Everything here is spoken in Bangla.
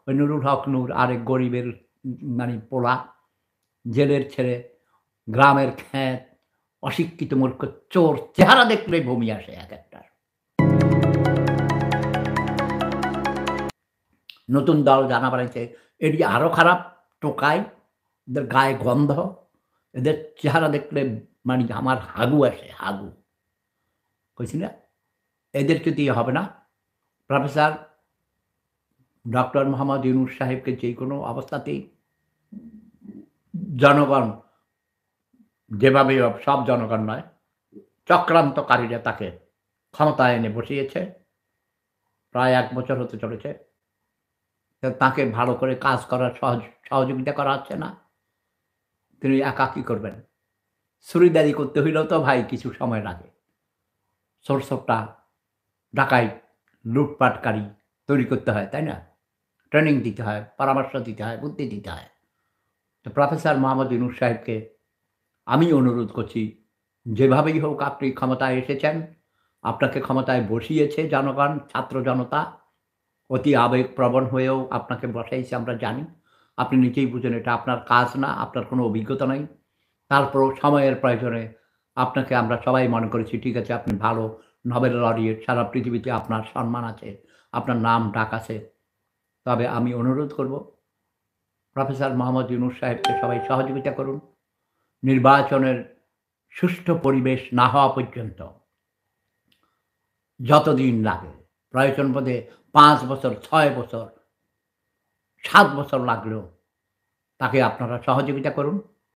ওই নুরুল হক নূর আরেক গরিবের মানে পোলা, জেলের ছেলে, গ্রামের খ্যাত, অশিক্ষিত মূর্খ চোর, চেহারা দেখলেই বমি আসে একেকটার। নতুন দল জানা বানাইছে, এটি আরো খারাপ, টোকাই, এদের গায়ে গন্ধ, এদের চেহারা দেখলে মানে আমার হাগু আসে, হাগু। কইছি না? এদেরকে দিয়ে হবে না। প্রফেসর ডক্টর মোহাম্মদ ইউনূস সাহেবকে যেকোনো অবস্থাতেই জনগণ যেভাবেই হোক, সব জনগণ নয়, চক্রান্তকারীরা তাকে ক্ষমতায় এনে বসিয়েছে। প্রায় ১ বছর হতে চলেছে। তো তাকে ভালো করে কাজ করার সহযোগিতা করা হচ্ছে না। তিনি একা কি করবেন? ছুরিদারি করতে হইলেও তো ভাই কিছু সময় লাগে। চোর-সোপ্টা, ডাকাইত, লুটপাটকারী তৈরি করতে হয়, তাই না? ট্রেনিং দিতে হয়, পরামর্শ দিতে হয়, বুদ্ধি দিতে হয়। তো প্রফেসর মোহাম্মদ ইউনূস সাহেবকে আমি অনুরোধ করছি, যেভাবেই হোক আপনি ক্ষমতায় এসেছেন, আপনাকে ক্ষমতায় বসিয়েছে জনগণ, ছাত্র জনতা। অতি আবেগপ্রবণ হয়েও আপনাকে বসাইছে আমরা জানি। আপনি নিজেই বুঝেন এটা আপনার কাজ না, আপনার কোনো অভিজ্ঞতা নাই। তারপরও সময়ের প্রয়োজনে আপনাকে আমরা সবাই মনে করেছি ঠিক আছে আপনি ভালো নোবেল লরিয়েট, সারা পৃথিবীতে আপনার সম্মান আছে, আপনার নাম ডাক আছে। তবে আমি অনুরোধ করব প্রফেসর মোহাম্মদ ইউনূস সাহেবকে সবাই সহযোগিতা করুন। নির্বাচনের সুষ্ঠু পরিবেশ না হওয়া পর্যন্ত যতদিন লাগে, প্রয়োজন বোধে ৫ বছর, ৬ বছর, ৭ বছর লাগলেও তাকে আপনারা সহযোগিতা করুন।